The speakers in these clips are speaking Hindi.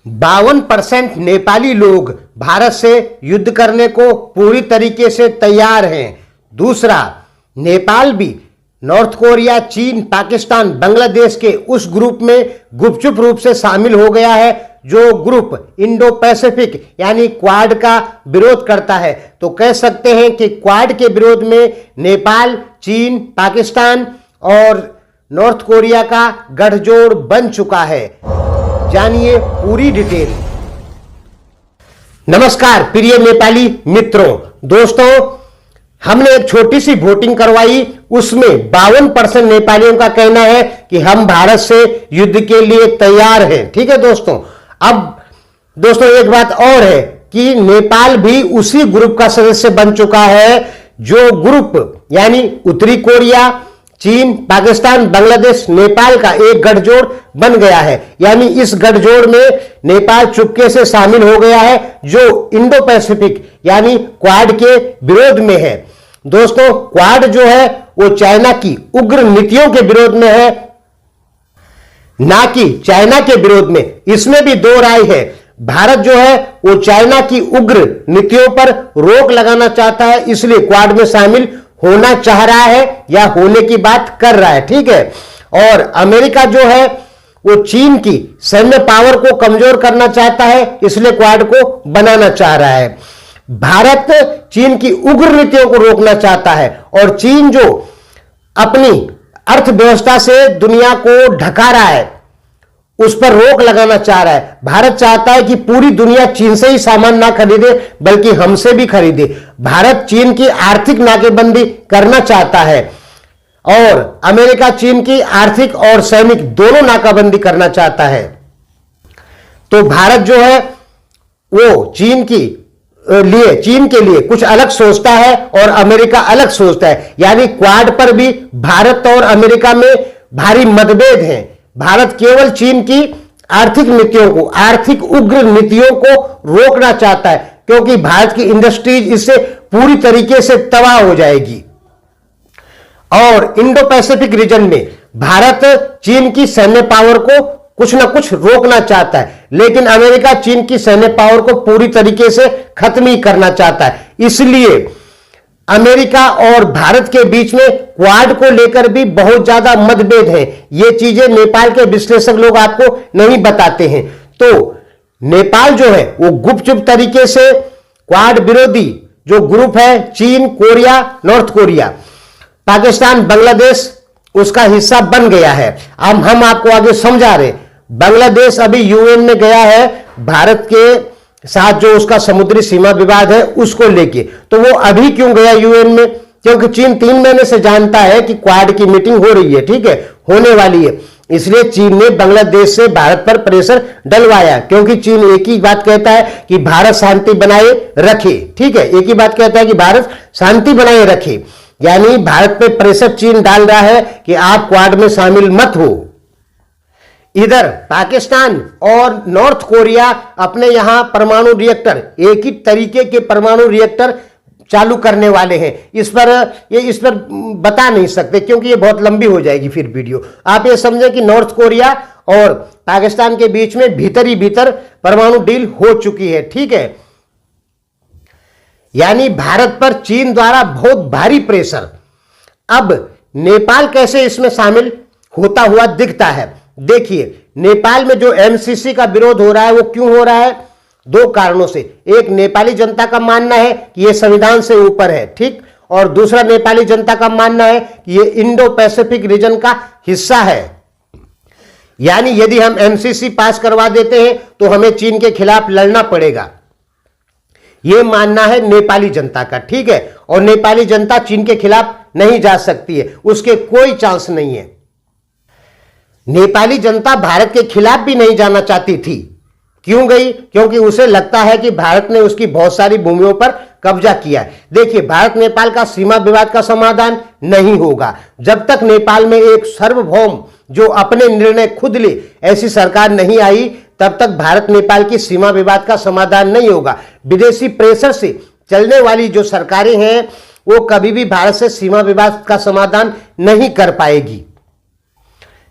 52% नेपाली लोग भारत से युद्ध करने को पूरी तरीके से तैयार हैं। दूसरा, नेपाल भी नॉर्थ कोरिया, चीन, पाकिस्तान, बांग्लादेश के उस ग्रुप में गुपचुप रूप से शामिल हो गया है जो ग्रुप इंडो पैसिफिक यानी क्वाड का विरोध करता है। तो कह सकते हैं कि क्वाड के विरोध में नेपाल, चीन, पाकिस्तान और नॉर्थ कोरिया का गठजोड़ बन चुका है। जानिए पूरी डिटेल। नमस्कार प्रिय नेपाली मित्रों, दोस्तों, हमने एक छोटी सी वोटिंग करवाई, उसमें 52% नेपालियों का कहना है कि हम भारत से युद्ध के लिए तैयार हैं। ठीक है दोस्तों। अब दोस्तों एक बात और है कि नेपाल भी उसी ग्रुप का सदस्य बन चुका है जो ग्रुप यानी उत्तरी कोरिया, चीन, पाकिस्तान, बांग्लादेश, नेपाल का एक गठजोड़ बन गया है। यानी इस गठजोड़ में नेपाल चुपके से शामिल हो गया है जो इंडो पैसिफिक यानी क्वाड के विरोध में है। दोस्तों, क्वाड जो है वो चाइना की उग्र नीतियों के विरोध में है, ना कि चाइना के विरोध में। इसमें भी दो राय है। भारत जो है वो चाइना की उग्र नीतियों पर रोक लगाना चाहता है, इसलिए क्वाड में शामिल होना चाह रहा है या होने की बात कर रहा है। ठीक है। और अमेरिका जो है वो चीन की सैन्य पावर को कमजोर करना चाहता है, इसलिए क्वाड को बनाना चाह रहा है। भारत चीन की उग्र नीतियों को रोकना चाहता है और चीन जो अपनी अर्थव्यवस्था से दुनिया को ढका रहा है उस पर रोक लगाना चाह रहा है। भारत चाहता है कि पूरी दुनिया चीन से ही सामान ना खरीदे बल्कि हमसे भी खरीदे। भारत चीन की आर्थिक नाकेबंदी करना चाहता है और अमेरिका चीन की आर्थिक और सैनिक दोनों नाकाबंदी करना चाहता है। तो भारत जो है वो चीन के लिए कुछ अलग सोचता है और अमेरिका अलग सोचता है। यानी क्वाड पर भी भारत और अमेरिका में भारी मतभेद हैं। भारत केवल चीन की आर्थिक नीतियों को, आर्थिक उग्र नीतियों को रोकना चाहता है क्योंकि भारत की इंडस्ट्रीज इससे पूरी तरीके से तबाह हो जाएगी। और इंडो पैसिफिक रीजन में भारत चीन की सैन्य पावर को कुछ ना कुछ रोकना चाहता है, लेकिन अमेरिका चीन की सैन्य पावर को पूरी तरीके से खत्म ही करना चाहता है। इसलिए अमेरिका और भारत के बीच में क्वाड को लेकर भी बहुत ज्यादा मतभेद है। ये चीजें नेपाल के विश्लेषक लोग आपको नहीं बताते हैं। तो नेपाल जो है वो गुपचुप तरीके से क्वाड विरोधी जो ग्रुप है, चीन, Korea, north Korea, Pakistan, Bangladesh, उसका हिस्सा बन गया है। अब हम आपको आगे समझा रहे। बांग्लादेश अभी यूएन में गया है भारत के साथ जो उसका समुद्री सीमा विवाद है उसको लेके। तो वो अभी क्यों गया यूएन में? क्योंकि चीन 3 महीने से जानता है कि क्वाड की मीटिंग हो रही है, ठीक है, होने वाली है। इसलिए चीन ने बांग्लादेश से भारत पर प्रेशर डलवाया, क्योंकि चीन एक ही बात कहता है कि भारत शांति बनाए रखे। ठीक है, एक ही बात कहता है कि भारत शांति बनाए रखे। यानी भारत पे प्रेशर चीन डाल रहा है कि आप क्वाड में शामिल मत हो। इधर पाकिस्तान और नॉर्थ कोरिया अपने यहां परमाणु रिएक्टर, एक ही तरीके के परमाणु रिएक्टर चालू करने वाले हैं। इस पर बता नहीं सकते क्योंकि ये बहुत लंबी हो जाएगी फिर वीडियो। आप ये समझे कि नॉर्थ कोरिया और पाकिस्तान के बीच में भीतर ही भीतर परमाणु डील हो चुकी है। ठीक है। यानी भारत पर चीन द्वारा बहुत भारी प्रेशर। अब नेपाल कैसे इसमें शामिल होता हुआ दिखता है? देखिए, नेपाल में जो एमसीसी का विरोध हो रहा है वो क्यों हो रहा है? 2 कारणों से। एक, नेपाली जनता का मानना है कि यह संविधान से ऊपर है, ठीक, और दूसरा नेपाली जनता का मानना है कि यह इंडो पैसिफिक रीजन का हिस्सा है। यानी यदि हम एमसीसी पास करवा देते हैं तो हमें चीन के खिलाफ लड़ना पड़ेगा, यह मानना है नेपाली जनता का। ठीक है। और नेपाली जनता चीन के खिलाफ नहीं जा सकती है, उसके कोई चांस नहीं है। नेपाली जनता भारत के खिलाफ भी नहीं जाना चाहती थी। क्यों गई? क्योंकि उसे लगता है कि भारत ने उसकी बहुत सारी भूमियों पर कब्जा किया है। देखिए, भारत नेपाल का सीमा विवाद का समाधान नहीं होगा जब तक नेपाल में एक सार्वभौम जो अपने निर्णय खुद ले ऐसी सरकार नहीं आई, तब तक भारत नेपाल की सीमा विवाद का समाधान नहीं होगा। विदेशी प्रेशर से चलने वाली जो सरकारें हैं वो कभी भी भारत से सीमा विवाद का समाधान नहीं कर पाएगी,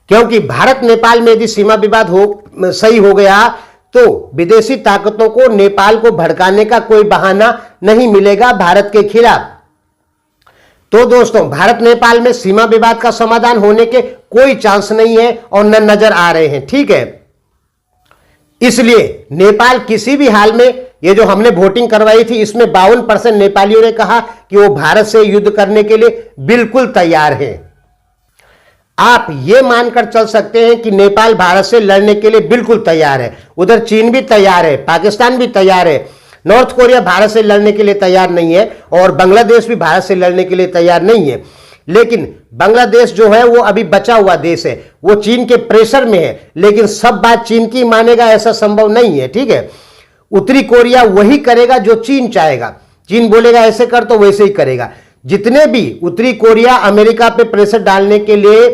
क्योंकि भारत नेपाल में यदि सीमा विवाद सही हो गया तो विदेशी ताकतों को नेपाल को भड़काने का कोई बहाना नहीं मिलेगा भारत के खिलाफ। तो दोस्तों, भारत नेपाल में सीमा विवाद का समाधान होने के कोई चांस नहीं है और न नजर आ रहे हैं, ठीक है। इसलिए नेपाल किसी भी हाल में, ये जो हमने वोटिंग करवाई थी इसमें 52% नेपालियों ने कहा कि वो भारत से युद्ध करने के लिए बिल्कुल तैयार है। आप ये मानकर चल सकते हैं कि नेपाल भारत से लड़ने के लिए बिल्कुल तैयार है। उधर चीन भी तैयार है, पाकिस्तान भी तैयार है, नॉर्थ कोरिया भारत से लड़ने के लिए तैयार नहीं है और बांग्लादेश भी भारत से लड़ने के लिए तैयार नहीं है। लेकिन बांग्लादेश जो है वो अभी बचा हुआ देश है, वो चीन के प्रेशर में है, लेकिन सब बात चीन की मानेगा ऐसा संभव नहीं है, ठीक है। उत्तरी कोरिया वही करेगा जो चीन चाहेगा, चीन बोलेगा ऐसे कर तो वैसे ही करेगा। जितने भी उत्तरी कोरिया अमेरिका पे प्रेशर डालने के लिए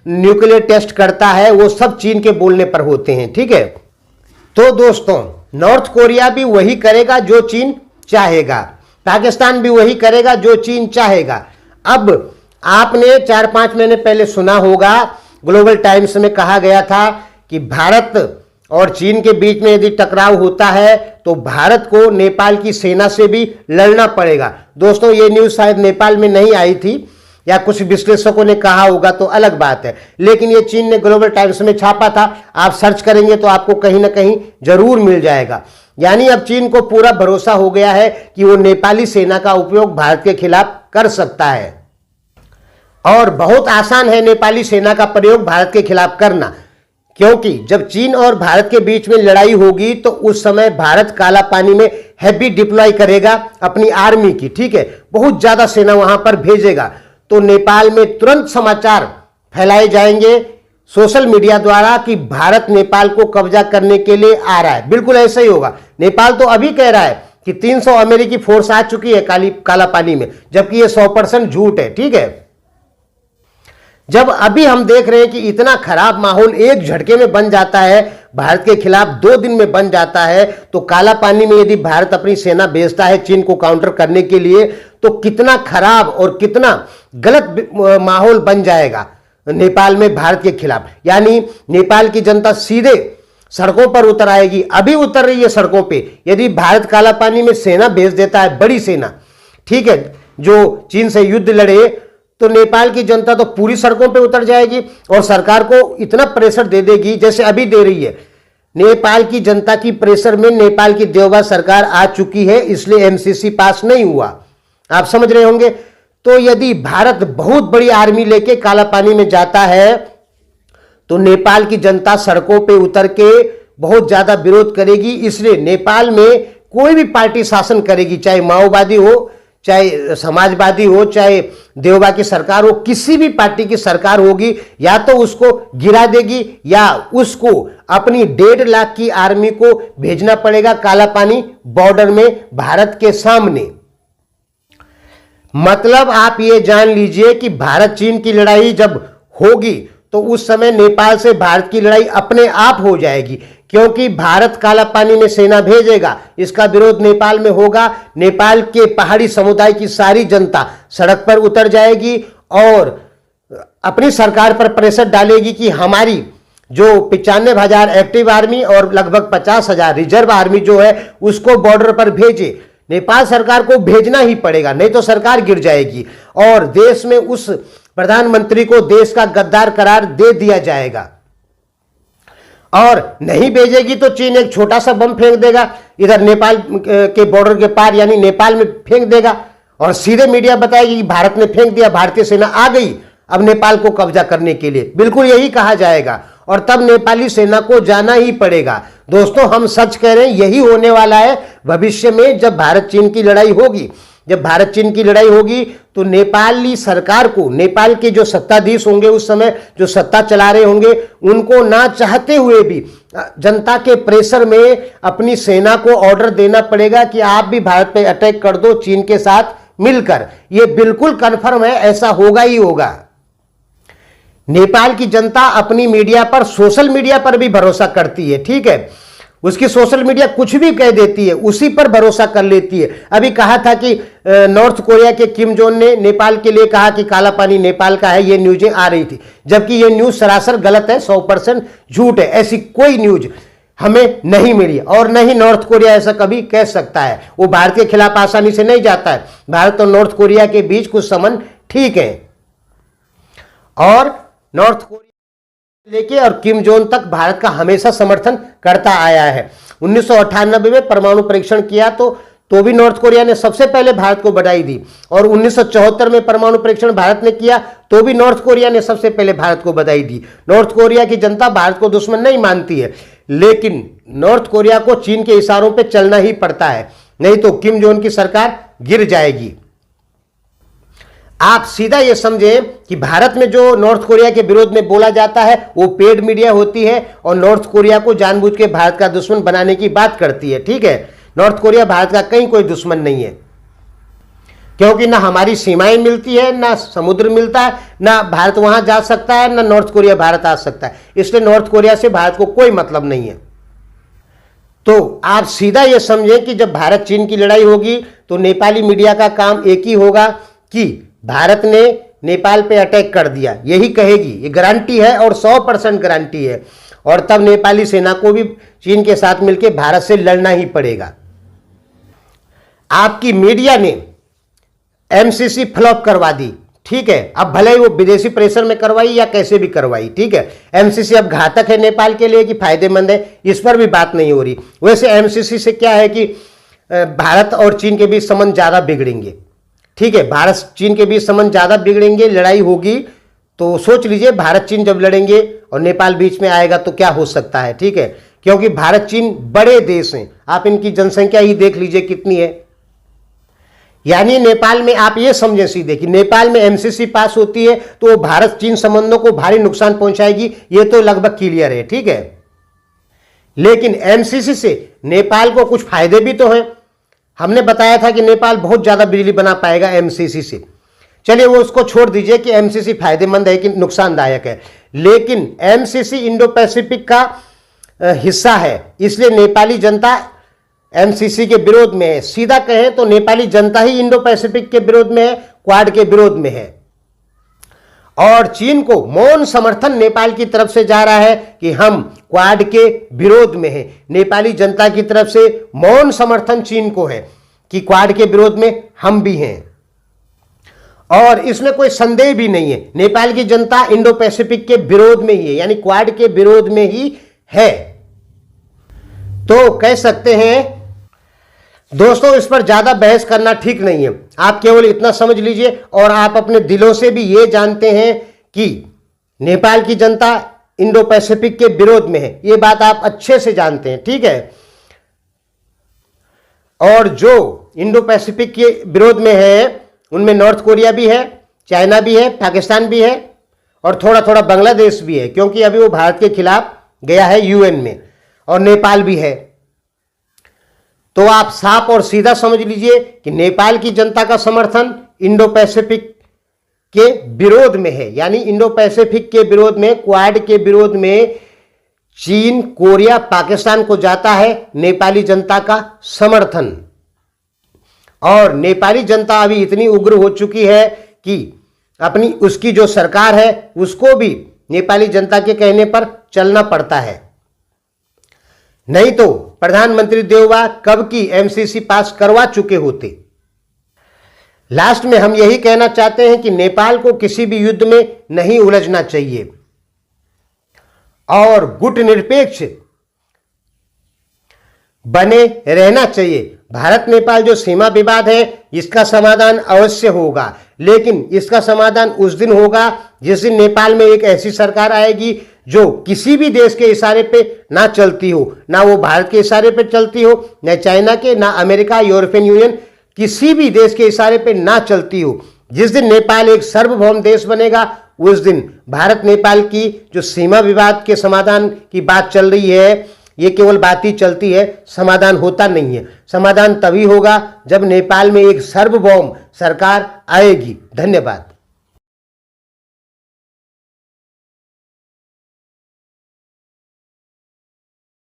न्यूक्लियर टेस्ट करता है वो सब चीन के बोलने पर होते हैं, ठीक है। तो दोस्तों, नॉर्थ कोरिया भी वही करेगा जो चीन चाहेगा, पाकिस्तान भी वही करेगा जो चीन चाहेगा। अब आपने 4-5 महीने पहले सुना होगा, ग्लोबल टाइम्स में कहा गया था कि भारत और चीन के बीच में यदि टकराव होता है तो भारत को नेपाल की सेना से भी लड़ना पड़ेगा। दोस्तों, ये न्यूज़ शायद नेपाल में नहीं आई थी या कुछ विश्लेषकों ने कहा होगा तो अलग बात है, लेकिन ये चीन ने ग्लोबल टाइम्स में छापा था। आप सर्च करेंगे तो आपको कहीं ना कहीं जरूर मिल जाएगा। यानी अब चीन को पूरा भरोसा हो गया है कि वो नेपाली सेना का उपयोग भारत के खिलाफ कर सकता है और बहुत आसान है नेपाली सेना का प्रयोग भारत के खिलाफ करना, क्योंकि जब चीन और भारत के बीच में लड़ाई होगी तो उस समय भारत काला पानी में हैवी डिप्लॉय करेगा अपनी आर्मी की, ठीक है, बहुत ज्यादा सेना वहां पर भेजेगा। तो नेपाल में तुरंत समाचार फैलाए जाएंगे सोशल मीडिया द्वारा कि भारत नेपाल को कब्जा करने के लिए आ रहा है। बिल्कुल ऐसा ही होगा। नेपाल तो अभी कह रहा है कि 300 अमेरिकी फोर्स आ चुकी है काला पानी में, जबकि ये 100% झूठ है, ठीक है। जब अभी हम देख रहे हैं कि इतना खराब माहौल एक झटके में बन जाता है, भारत के खिलाफ 2 दिन में बन जाता है, तो काला पानी में यदि भारत अपनी सेना भेजता है चीन को काउंटर करने के लिए, तो कितना खराब और कितना गलत माहौल बन जाएगा नेपाल में भारत के खिलाफ। यानी नेपाल की जनता सीधे सड़कों पर उतर आएगी, अभी उतर रही है सड़कों पे। यदि भारत काला पानी में सेना भेज देता है, बड़ी सेना, ठीक है, जो चीन से युद्ध लड़े, तो नेपाल की जनता तो पूरी सड़कों पे उतर जाएगी और सरकार को इतना प्रेशर दे देगी जैसे अभी दे रही है। नेपाल की जनता की प्रेशर में नेपाल की देवबा सरकार आ चुकी है, इसलिए एमसीसी पास नहीं हुआ। आप समझ रहे होंगे। तो यदि भारत बहुत बड़ी आर्मी लेके काला पानी में जाता है तो नेपाल की जनता सड़कों पे उतर के बहुत ज्यादा विरोध करेगी। इसलिए नेपाल में कोई भी पार्टी शासन करेगी, चाहे माओवादी हो, चाहे समाजवादी हो, चाहे देवबा की सरकार हो, किसी भी पार्टी की सरकार होगी, या तो उसको गिरा देगी या उसको अपनी 1.5 लाख की आर्मी को भेजना पड़ेगा काला पानी बॉर्डर में भारत के सामने। मतलब आप ये जान लीजिए कि भारत चीन की लड़ाई जब होगी तो उस समय नेपाल से भारत की लड़ाई अपने आप हो जाएगी, क्योंकि भारत काला पानी में सेना भेजेगा, इसका विरोध नेपाल में होगा। नेपाल के पहाड़ी समुदाय की सारी जनता सड़क पर उतर जाएगी और अपनी सरकार पर प्रेशर डालेगी कि हमारी जो 95,000 एक्टिव आर्मी और लगभग 50,000 रिजर्व आर्मी जो है उसको बॉर्डर पर भेजे। नेपाल सरकार को भेजना ही पड़ेगा, नहीं तो सरकार गिर जाएगी और देश में उस प्रधानमंत्री को देश का गद्दार करार दे दिया जाएगा। और नहीं भेजेगी तो चीन एक छोटा सा बम फेंक देगा इधर नेपाल के बॉर्डर के पार, यानी नेपाल में फेंक देगा और सीधे मीडिया बताएगी कि भारत ने फेंक दिया, भारतीय सेना आ गई अब नेपाल को कब्जा करने के लिए। बिल्कुल यही कहा जाएगा और तब नेपाली सेना को जाना ही पड़ेगा। दोस्तों, हम सच कह रहे हैं, यही होने वाला है भविष्य में। जब भारत चीन की लड़ाई होगी, जब भारत चीन की लड़ाई होगी तो नेपाली सरकार को, नेपाल के जो सत्ताधीश होंगे उस समय जो सत्ता चला रहे होंगे, उनको ना चाहते हुए भी जनता के प्रेशर में अपनी सेना को ऑर्डर देना पड़ेगा कि आप भी भारत पे अटैक कर दो चीन के साथ मिलकर। यह बिल्कुल कन्फर्म है, ऐसा होगा ही होगा। नेपाल की जनता अपनी मीडिया पर, सोशल मीडिया पर भी भरोसा करती है, ठीक है, उसकी सोशल मीडिया कुछ भी कह देती है, उसी पर भरोसा कर लेती है। अभी कहा था कि नॉर्थ कोरिया के किम जोंग ने नेपाल के लिए कहा कि काला पानी नेपाल का है, ये न्यूजें आ रही थी, जबकि ये न्यूज सरासर गलत है, 100% झूठ है। ऐसी कोई न्यूज हमें नहीं मिली और न ही नॉर्थ कोरिया ऐसा कभी कह सकता है। वो भारत के खिलाफ आसानी से नहीं जाता है। भारत और नॉर्थ कोरिया के बीच कुछ संबंध ठीक है और नॉर्थ कोरिया लेके और किम जोंग तक भारत का हमेशा समर्थन करता आया है। 1998 में परमाणु परीक्षण किया तो भी नॉर्थ कोरिया ने सबसे पहले भारत को बधाई दी और 1974 में परमाणु परीक्षण भारत ने किया तो भी नॉर्थ कोरिया ने सबसे पहले भारत को बधाई दी। नॉर्थ कोरिया की जनता भारत को दुश्मन नहीं मानती है, लेकिन नॉर्थ कोरिया को चीन के इशारों पे चलना ही पड़ता है, नहीं तो किम जोंग की सरकार गिर जाएगी। आप सीधा ये समझें कि भारत में जो नॉर्थ कोरिया के विरोध में बोला जाता है वो पेड मीडिया होती है और नॉर्थ कोरिया को जानबूझ के भारत का दुश्मन बनाने की बात करती है। ठीक है, नॉर्थ कोरिया भारत का कहीं कोई दुश्मन नहीं है, क्योंकि ना हमारी सीमाएं मिलती है, ना समुद्र मिलता है, ना भारत वहां जा सकता है, ना नॉर्थ कोरिया भारत आ सकता है। इसलिए नॉर्थ कोरिया से भारत को कोई मतलब नहीं है। तो आप सीधा ये समझें कि जब भारत चीन की लड़ाई होगी तो नेपाली मीडिया का काम एक ही होगा कि भारत ने नेपाल पे अटैक कर दिया, यही कहेगी। ये गारंटी है और 100% गारंटी है और तब नेपाली सेना को भी चीन के साथ मिलकर भारत से लड़ना ही पड़ेगा। आपकी मीडिया ने एमसीसी फ्लॉप करवा दी, ठीक है, अब भले ही वो विदेशी प्रेशर में करवाई या कैसे भी करवाई, ठीक है। एमसीसी अब घातक है नेपाल के लिए कि फायदेमंद है, इस पर भी बात नहीं हो रही। वैसे एमसीसी से क्या है कि भारत और चीन के बीच संबंध ज्यादा बिगड़ेंगे, ठीक है, भारत चीन के बीच संबंध ज्यादा बिगड़ेंगे, लड़ाई होगी तो सोच लीजिए भारत चीन जब लड़ेंगे और नेपाल बीच में आएगा तो क्या हो सकता है, ठीक है, क्योंकि भारत चीन बड़े देश हैं। आप इनकी जनसंख्या ही देख लीजिए कितनी है। यानी नेपाल में आप ये समझें सीधे कि नेपाल में एमसीसी पास होती है तो वो भारत चीन संबंधों को भारी नुकसान पहुंचाएगी, ये तो लगभग क्लियर है, ठीक है। लेकिन एमसीसी से नेपाल को कुछ फायदे भी तो हैं। हमने बताया था कि नेपाल बहुत ज्यादा बिजली बना पाएगा एमसीसी से। चलिए वो उसको छोड़ दीजिए कि एमसीसी फायदेमंद है कि नुकसानदायक है, लेकिन एमसीसी इंडो पैसिफिक का हिस्सा है, इसलिए नेपाली जनता एमसीसी के विरोध में है। सीधा कहें तो नेपाली जनता ही इंडो पैसिफिक के विरोध में है, क्वाड के विरोध में है। और चीन को मौन समर्थन नेपाल की तरफ से जा रहा है कि हम क्वाड के विरोध में हैं। नेपाली जनता की तरफ से मौन समर्थन चीन को है कि क्वाड के विरोध में हम भी हैं और इसमें कोई संदेह भी नहीं है। नेपाल की जनता इंडो पैसिफिक के विरोध में ही है, यानी क्वाड के विरोध में ही है। तो कह सकते हैं दोस्तों इस पर ज्यादा बहस करना ठीक नहीं है। आप केवल इतना समझ लीजिए और आप अपने दिलों से भी ये जानते हैं कि नेपाल की जनता इंडो पैसिफिक के विरोध में है, ये बात आप अच्छे से जानते हैं, ठीक है। और जो इंडो पैसिफिक के विरोध में है उनमें नॉर्थ कोरिया भी है, चाइना भी है, पाकिस्तान भी है और थोड़ा थोड़ा बांग्लादेश भी है, क्योंकि अभी वो भारत के खिलाफ गया है यूएन में, और नेपाल भी है। तो आप साफ और सीधा समझ लीजिए कि नेपाल की जनता का समर्थन इंडो पैसिफिक के विरोध में है, यानी इंडो पैसिफिक के विरोध में, क्वाड के विरोध में चीन, कोरिया, पाकिस्तान को जाता है नेपाली जनता का समर्थन। और नेपाली जनता अभी इतनी उग्र हो चुकी है कि अपनी उसकी जो सरकार है उसको भी नेपाली जनता के कहने पर चलना पड़ता है, नहीं तो प्रधानमंत्री देवबा कब की एमसीसी पास करवा चुके होते। लास्ट में हम यही कहना चाहते हैं कि नेपाल को किसी भी युद्ध में नहीं उलझना चाहिए और गुटनिरपेक्ष बने रहना चाहिए। भारत नेपाल जो सीमा विवाद है इसका समाधान अवश्य होगा, लेकिन इसका समाधान उस दिन होगा जिस दिन नेपाल में एक ऐसी सरकार आएगी जो किसी भी देश के इशारे पे ना चलती हो, ना वो भारत के इशारे पे चलती हो, ना चाइना के, ना अमेरिका, यूरोपियन यूनियन, किसी भी देश के इशारे पे ना चलती हो। जिस दिन नेपाल एक सार्वभौम देश बनेगा उस दिन भारत नेपाल की जो सीमा विवाद के समाधान की बात चल रही है ये केवल बात ही चलती है, समाधान होता नहीं है। समाधान तभी होगा जब नेपाल में एक सार्वभौम सरकार आएगी। धन्यवाद।